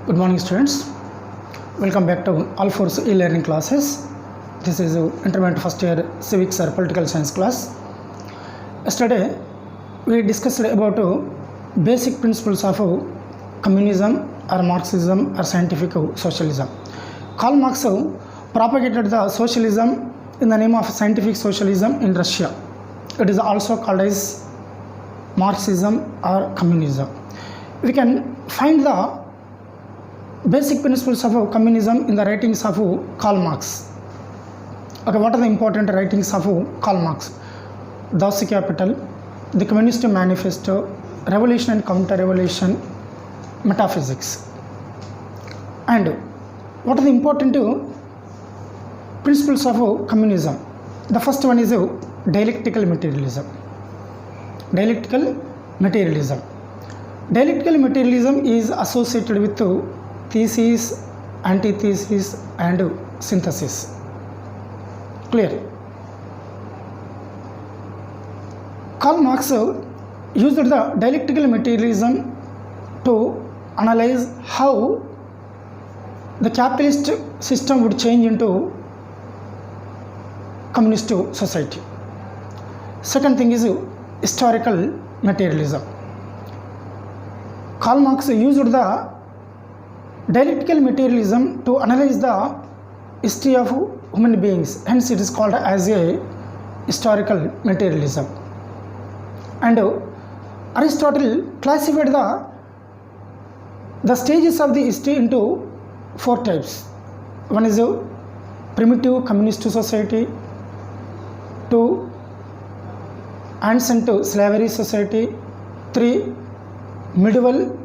Good morning, students. Welcome back to All Force e-learning classes. This is intermediate first year civics or political science class. Yesterday, we discussed about basic principles of communism or Marxism or scientific socialism. Karl Marx propagated the socialism in the name of scientific socialism in Russia. It is also called as Marxism or communism. We can find the basic principles of communism in the writings of Karl Marx. Okay, what are the important writings of Karl Marx? Das Kapital, the Communist Manifesto, Revolution and Counter-Revolution, Metaphysics. And what are the important principles of communism? The first one is dialectical materialism. Dialectical materialism. Dialectical materialism is associated with thesis, antithesis and synthesis. Clear? Karl Marx used the dialectical materialism to analyze how the capitalist system would change into communist society. Second thing is historical materialism. Karl Marx used the dialectical materialism to analyze the history of human beings, hence it is called as a historical materialism. And Aristotle classified the stages of the history into four types. One is a primitive communist society, two ancient slavery society, three medieval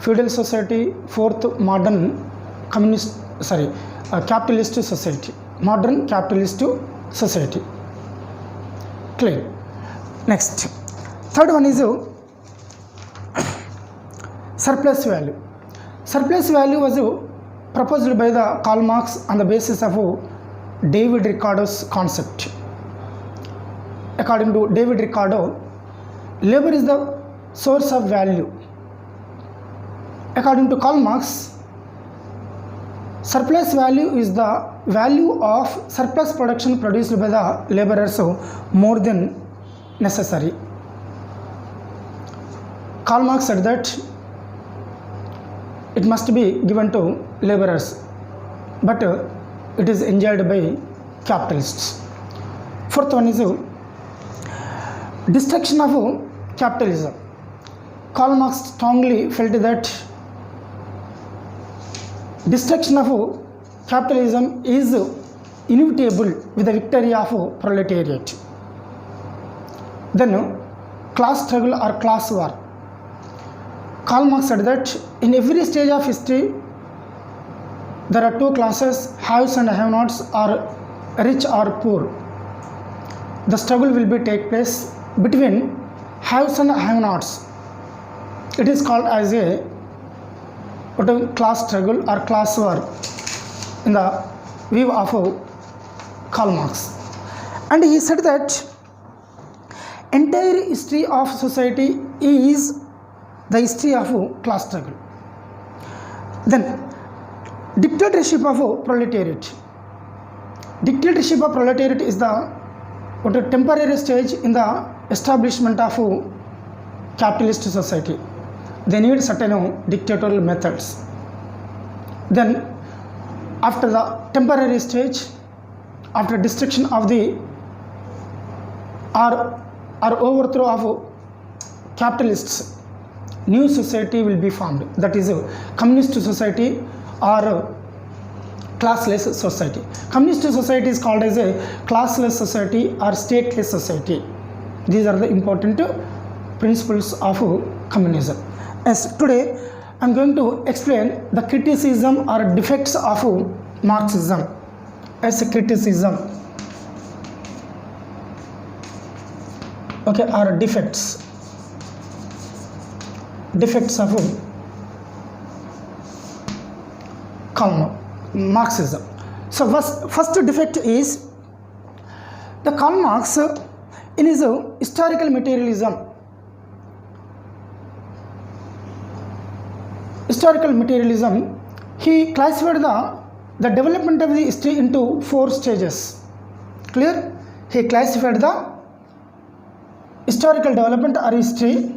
feudal society, fourth modern capitalist society, modern capitalist society. Clear? Next, third one is surplus value. Surplus value was proposed by the Karl Marx on the basis of David Ricardo's concept. According to David Ricardo, labor is the source of value. According to Karl Marx, surplus value is the value of surplus production produced by the laborers more than necessary. Karl Marx said that it must be given to laborers, but it is enjoyed by capitalists. Fourth one is destruction of capitalism. Karl Marx strongly felt that destruction of capitalism is inevitable with the victory of proletariat. Then class struggle or class war. Karl Marx said that in every stage of history there are two classes, haves and have-nots, or rich or poor. The struggle will be take place between haves and have-nots. It is called as a class struggle or class war in the view of Karl Marx. And he said that entire history of society is the history of class struggle. Then dictatorship of proletariat. Dictatorship of proletariat is the temporary stage in the establishment of capitalist society. They need certain dictatorial methods. Then after the temporary stage, after destruction of the or overthrow of capitalists, new society will be formed. That is a communist society or classless society. Communist society is called as a classless society or stateless society. These are the important principles of communism. As today I am going to explain the criticism or defects of Marxism as a criticism, okay, or defects of Marxism. So first defect is the Karl Marx in his historical materialism historical materialism, He classified the development of the history into 4 stages. Clear? He classified the historical development or history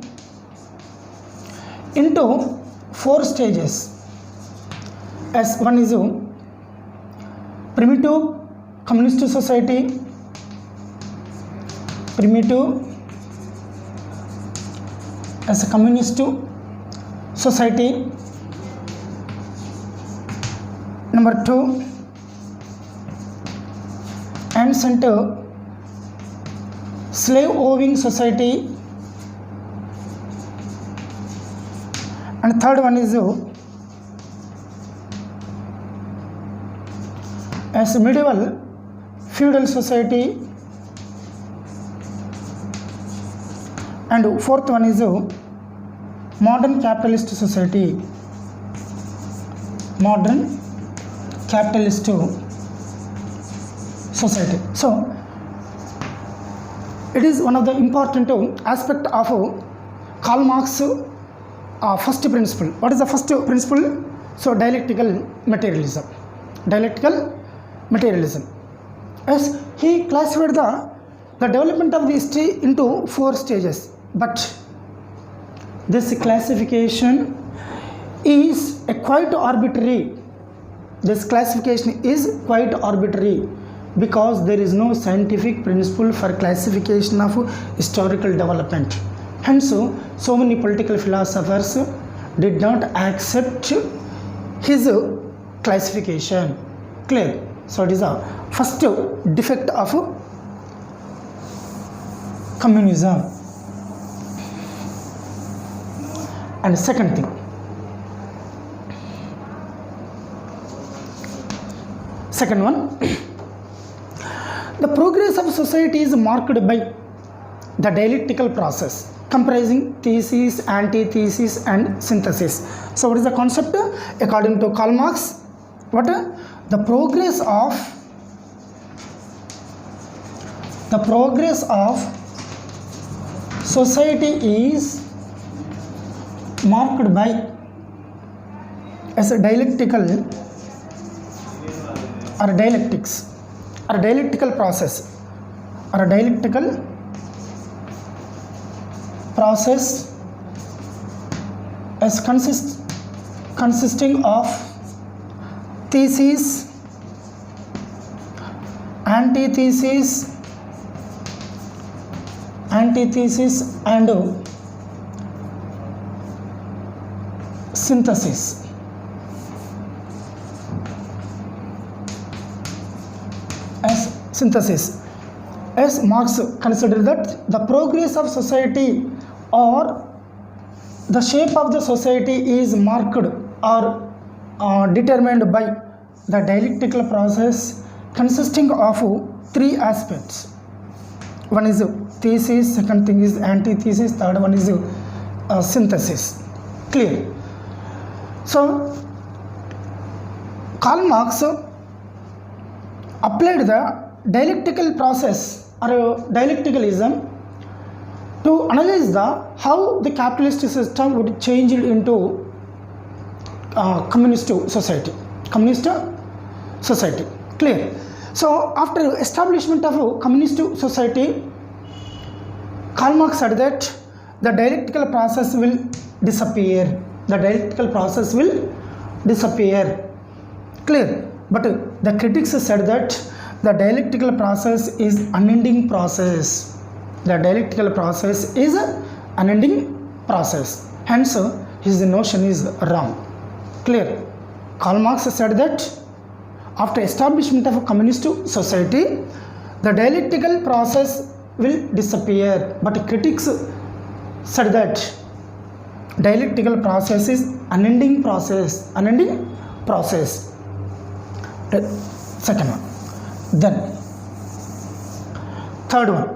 into 4 stages. As one is primitive communist society, primitive as a communist society. Number 2, ancient slave owning society, and third one is as medieval feudal society, and fourth one is modern capitalist society. Modern capitalist society. So it is one of the important aspect of Karl Marx first principle. What is the first principle? So dialectical materialism. Dialectical materialism. As he classified the development of the history into 4 stages, but this classification is quite arbitrary. This classification is quite arbitrary because there is no scientific principle for classification of historical development. Hence, so many political philosophers did not accept his classification. Clear? So it is the first defect of communism. And second thing, second one, the progress of society is marked by the dialectical process comprising thesis, antithesis and synthesis. So what is the concept? According to Karl Marx, what? The progress of society is marked by as a dialectical or dialectics or dialectical process or a dialectical process as consisting of thesis, antithesis and synthesis. As synthesis, as Marx considered that the progress of society or the shape of the society is marked or determined by the dialectical process consisting of 3 aspects. One is thesis, second thing is antithesis, third one is synthesis. Clear? So Karl Marx applied the dialectical process or dialecticalism to analyze how the capitalist system would change into communist society. Clear? So after establishment of communist society, Karl Marx said that the dialectical process will disappear. Clear? But the critics said that the dialectical process is unending process. Hence, his notion is wrong. Clear? Karl Marx said that after establishment of a communist society, the dialectical process will disappear. But critics said that dialectical process is unending process. Second one. Then third one.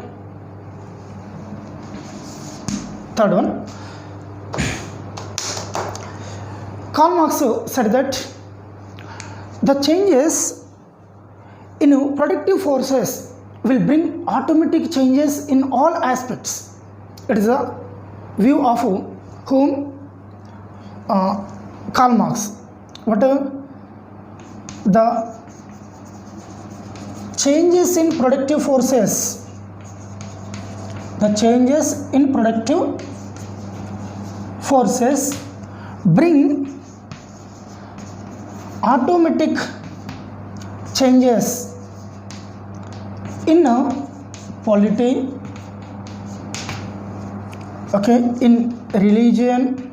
Karl Marx said that the changes in productive forces will bring automatic changes in all aspects. It is a view of whom? Karl Marx. what the changes in productive forces, the changes in productive forces bring automatic changes in polity, okay, in religion,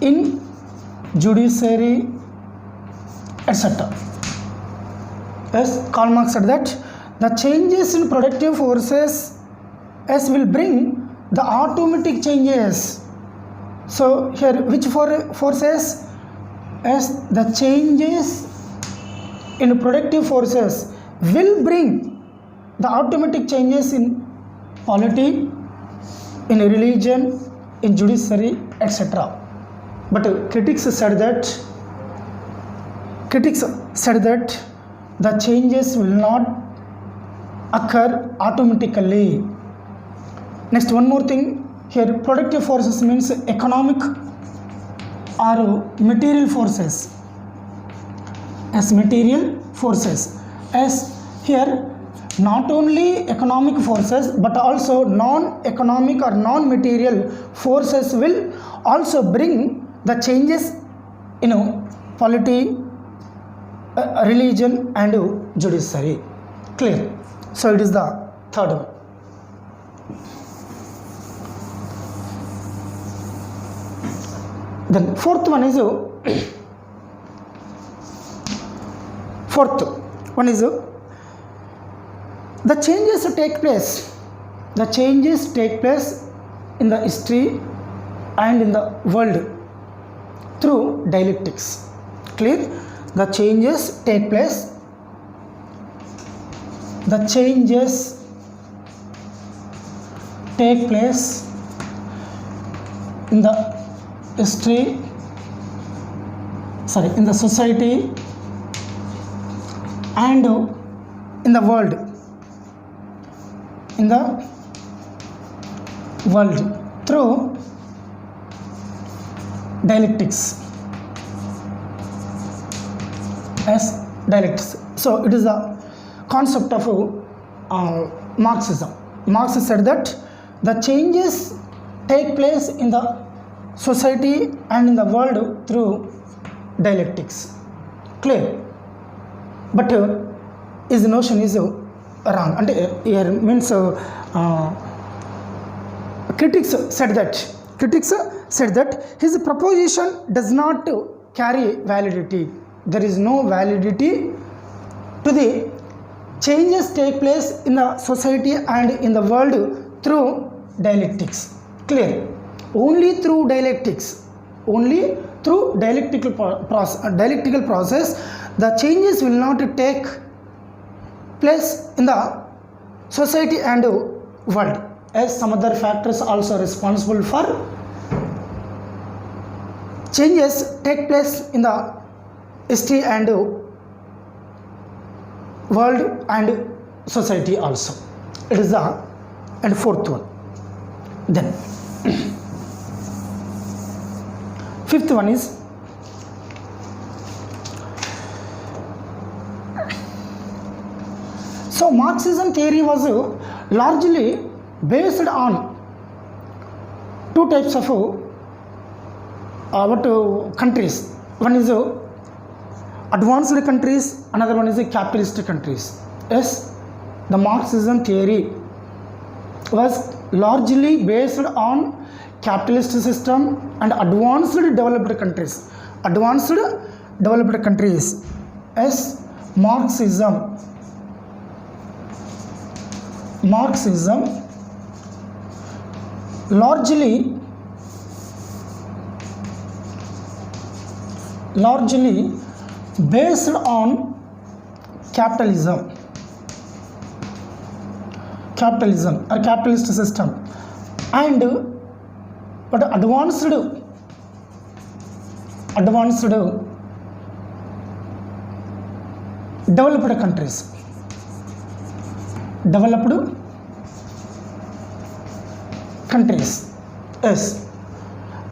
in judiciary, etc. Yes, Karl Marx said that the changes in productive forces as will bring the automatic changes. So here which forces? As the changes in productive forces will bring the automatic changes in polity, in religion, in judiciary, etc. But critics said that the changes will not occur automatically. Next, one more thing here, productive forces means economic or material forces, as material forces, as here not only economic forces but also non-economic or non-material forces will also bring the changes in polity, religion and judiciary. Clear? So it is the third one. Then fourth one is the changes take place in the history and in the world through dialectics. Clear? The changes take place in the history, in the society and in the world, through dialectics, as dialectics. So it is the concept of Marxism. Marx said that the changes take place in the society and in the world through dialectics. Clear? But his notion is wrong. And here means critics said that his proposition does not carry validity. There is no validity to the changes take place in the society and in the world through dialectics. Clear? Only through dialectics, dialectical process, the changes will not take place in the society and world, as some other factors also responsible for changes take place in the history and world and society also. It is the fourth one. Then fifth one is so Marxism theory was largely based on two types of countries. One is advanced countries, another one is capitalist countries. Yes, the Marxism theory was largely based on capitalist system and advanced developed countries. As Marxism largely based on capitalism or capitalist system, and but advanced developed countries. Yes,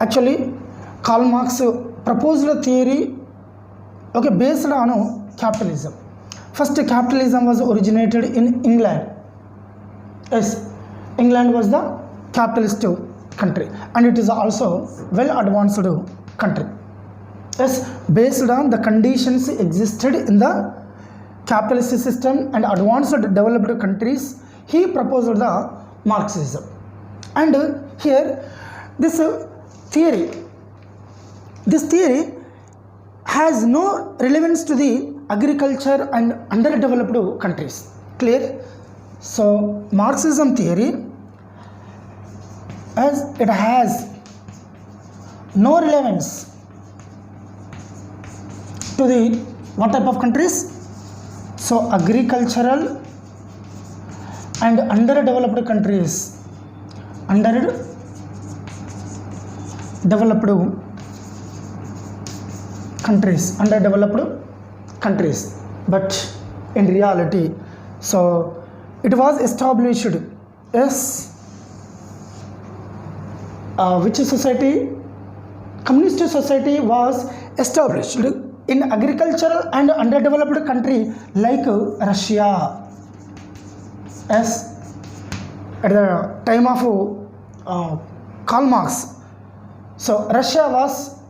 actually Karl Marx proposed a theory, okay, based on capitalism. First, capitalism was originated in England. Yes, England was the capitalist country, and it is also well advanced country. Yes, based on the conditions existed in the capitalist system and advanced developed countries, he proposed the Marxism. And here this theory has no relevance to the agriculture and underdeveloped countries. Clear? So Marxism theory, as it has no relevance to the what type of countries? So agricultural and underdeveloped countries, underdeveloped countries. But in reality, so it was established as which society? Communist society was established in agricultural and underdeveloped country like Russia. As at the time of Karl Marx, so Russia was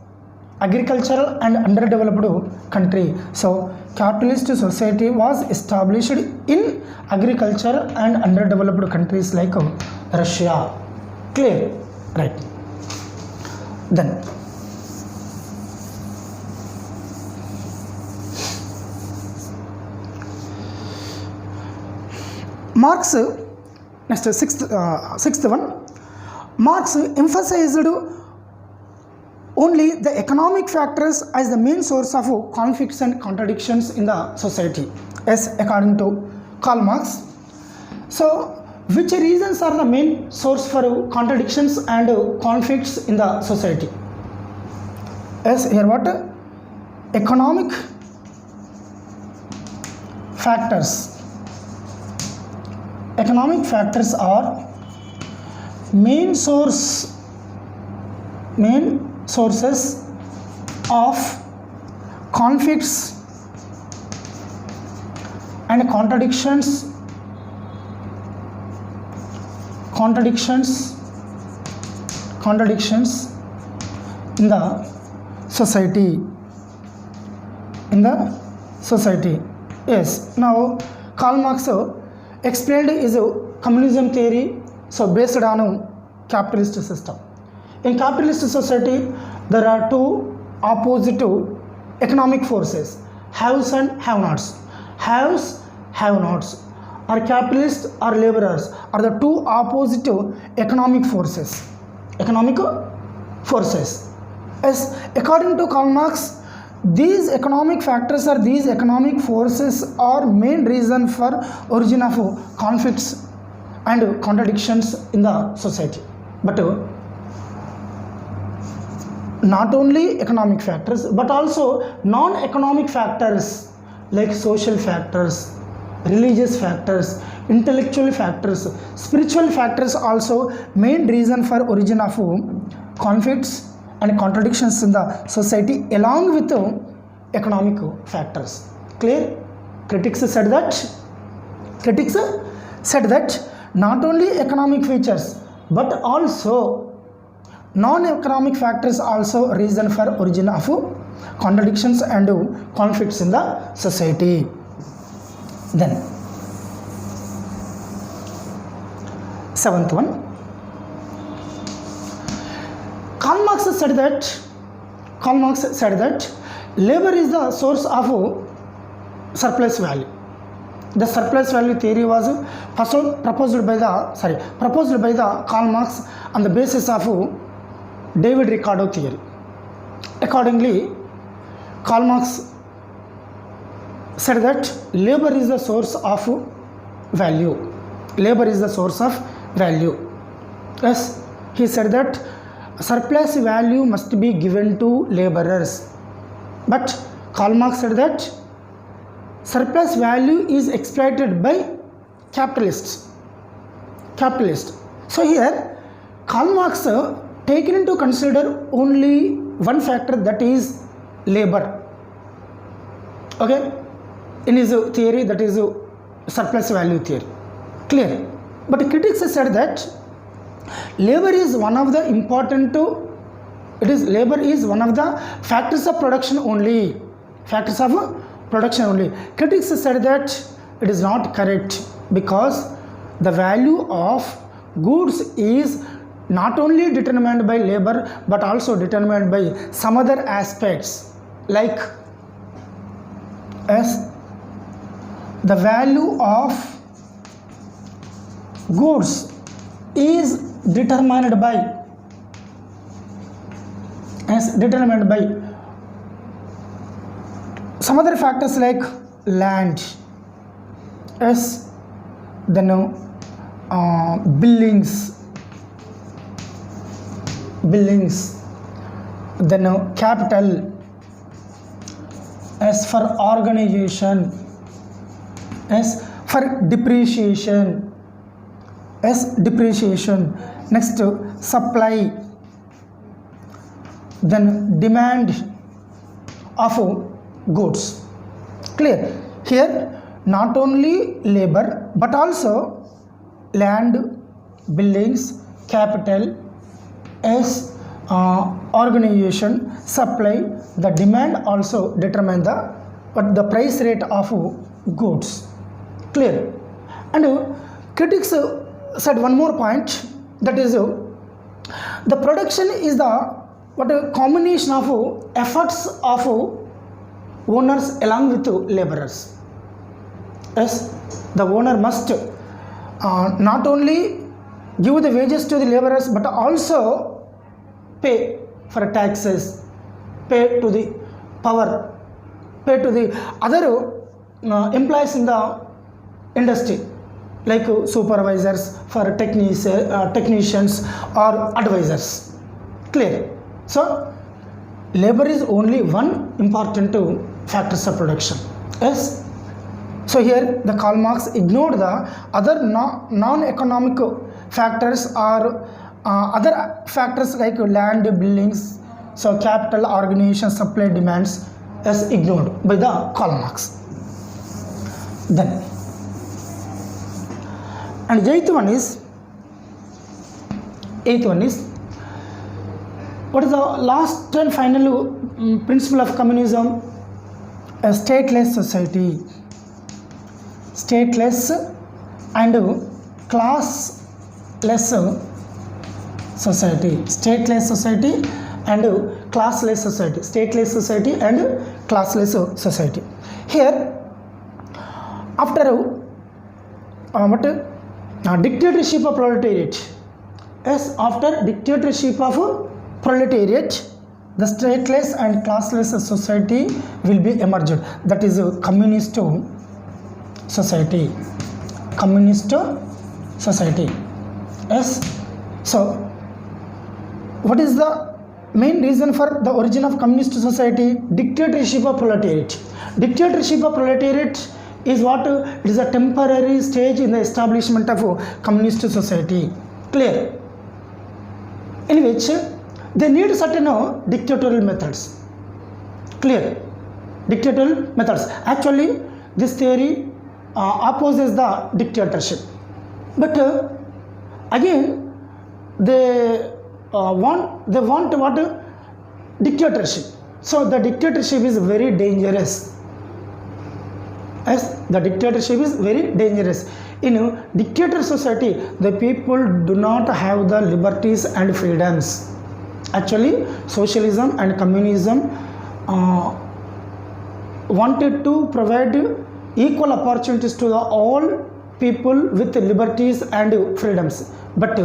agricultural and underdeveloped country. So capitalist society was established in agriculture and underdeveloped countries like Russia. Clear? Right. Then Marx, next sixth one, Marx emphasized only the economic factors as the main source of conflicts and contradictions in the society, as according to Karl Marx. So which reasons are the main source for contradictions and conflicts in the society? As here what? Economic factors. Economic factors are main sources of conflicts and contradictions in the society. Yes, now Karl Marx explained is a communism theory, so based on a capitalist system. In capitalist society, there are two opposite economic forces, haves and have-nots. Haves, have-nots, or capitalists or laborers are the two opposite economic forces. As according to Karl Marx, these economic factors or these economic forces are main reason for origin of conflicts and contradictions in the society. But not only economic factors but also non-economic factors like social factors, religious factors, intellectual factors, spiritual factors also main reason for origin of conflicts and contradictions in the society along with economic factors. Clear? Critics said that not only economic features but also non-economic factors also reason for origin of contradictions and conflicts in the society. Then seventh one, Karl Marx said that labor is the source of surplus value. The surplus value theory was proposed by the Karl Marx on the basis of David Ricardo theory. Accordingly, Karl Marx said that labor is the source of value. Yes, he said that surplus value must be given to laborers. But Karl Marx said that surplus value is exploited by capitalists. So here Karl Marx taken into consider only one factor, that is labor. Okay, in his theory, that is surplus value theory. Clear? But critics said that labor is one of the important, labor is one of the factors of production only. Factors of production only. Critics said that it is not correct, because the value of goods is not only determined by labor but also determined by some other aspects, like as the value of goods is determined by some other factors like land, as then billings, then capital, as for organization, as for depreciation, next supply, then demand of goods. Clear? Here not only labor but also land, buildings, capital, as organization, supply, the demand also determine the price rate of goods. Clear? And critics said one more point, that is the production is the combination of efforts of owners along with laborers. Yes, the owner must not only give the wages to the laborers but also pay for taxes, pay to the power, pay to the other employees in the industry, like supervisors, for technicians or advisors. Clear? So labor is only one important factors of production. Yes. So here the Karl Marx ignored the other non-economic factors or other factors like land, buildings, so capital, organization, supply, demands, is ignored by the Karl Marx. Then, and eighth one is what is the last and final principle of communism? A stateless society. Stateless and classless society. Stateless society and classless society. Stateless society and classless society. Here, after dictatorship of proletariat. Yes, after dictatorship of proletariat, the stateless and classless society will be emerged. That is a communist society. Communist society. Yes. So, what is the main reason for the origin of communist society? Dictatorship of proletariat. Dictatorship of proletariat is what? It is a temporary stage in the establishment of communist society. Clear? In which they need certain dictatorial methods. Clear? Dictatorial methods. Actually, this theory opposes the dictatorship. But again, they want what? Dictatorship. So the dictatorship is very dangerous. Yes, the dictatorship is very dangerous. In dictator society, the people do not have the liberties and freedoms. Actually, socialism and communism wanted to provide equal opportunities to all people with liberties and freedoms. But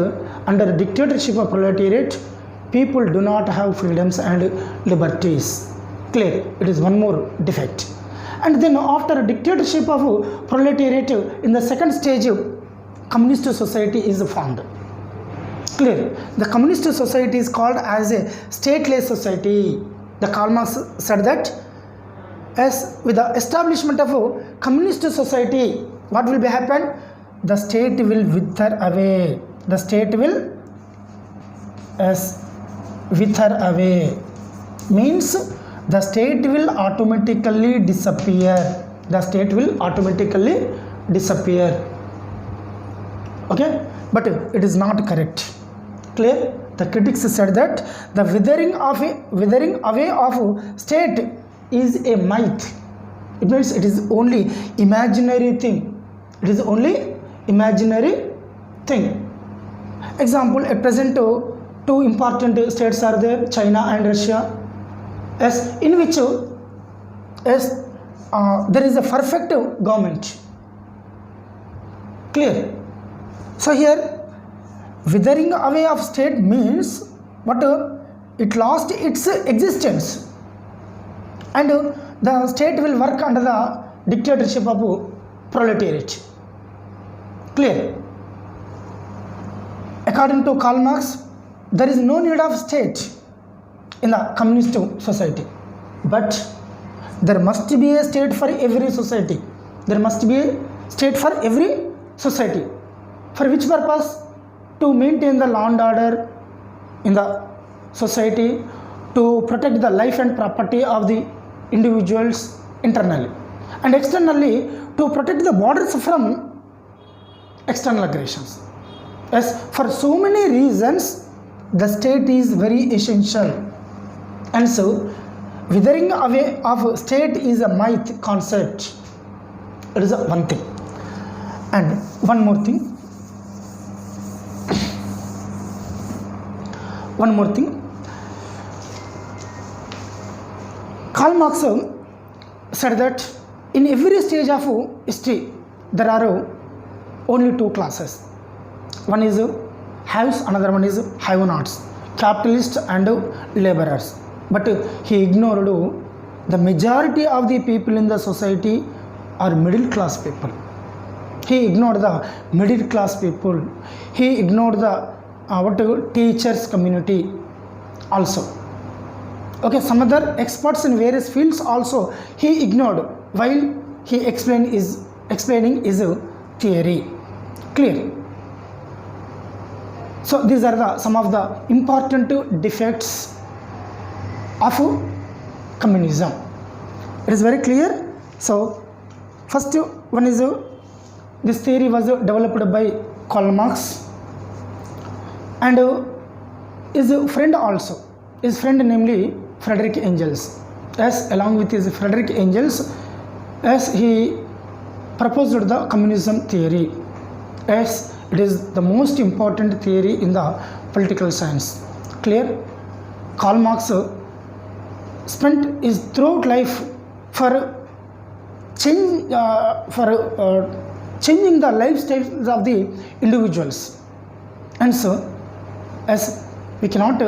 under dictatorship of proletariat, people do not have freedoms and liberties. Clear? It is one more defect. And then after dictatorship of proletariat, in the second stage, communist society is formed. Clear? The communist society is called as a stateless society. The Karl Marx said that as with the establishment of a communist society, what will be happen? The state will wither away. The state will wither away. means the state will automatically disappear. The state will automatically disappear. Okay, but it is not correct. Clear? The critics said that the withering away of state is a myth. It means it is only imaginary thing. It is only imaginary thing. Example, at present two important states are there, China and Russia, as in which there is a perfect government. Clear? So here withering away of state means what? It lost its existence, and the state will work under the dictatorship of proletariat. Clear? According to Karl Marx, there is no need of state in the communist society, but there must be a state for every society. There must be a state for every society. For which purpose? To maintain the law and order in the society, to protect the life and property of the individuals internally, and externally to protect the borders from external aggressions. Yes, for so many reasons the state is very essential, and so withering away of state is a myth concept. It is one thing. And one more thing, Karl Marx said that in every stage of history there are only two classes. One is haves, another one is have-nots, capitalists and laborers. But he ignored the majority of the people in the society are middle class people. He ignored the middle class people. He ignored the teachers community also. Okay, some other experts in various fields also he ignored while he explaining his theory. Clear? So these are some of the important defects of communism. It is very clear. So first one is this theory was developed by Karl Marx, and his friend also, his friend namely Friedrich Engels, as along with his Friedrich Engels, as he proposed the communism theory, as it is the most important theory in the political science. Clear? Karl Marx spent his throughout life for changing the lifestyles of the individuals, and so as we cannot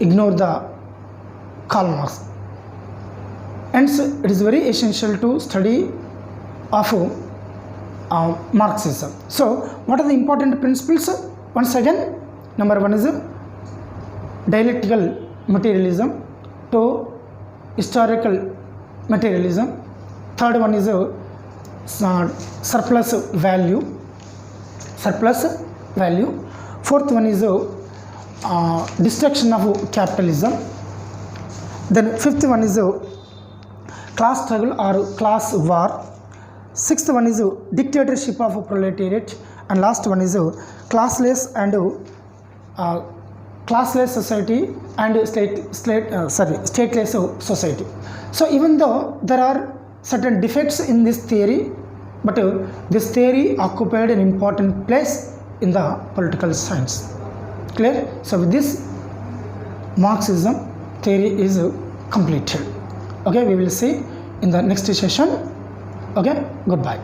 ignore the Karl Marx, and so it is very essential to study of Marxism. So what are the important principles? Once again, number one is dialectical materialism to historical materialism. Third one is surplus value. Fourth one is destruction of capitalism. Then fifth one is class struggle or class war. Sixth one is dictatorship of proletariat, and last one is classless society and stateless society. So even though there are certain defects in this theory, but this theory occupied an important place in the political science. Clear? So with this, Marxism theory is completed. Okay, we will see in the next session. Okay, goodbye.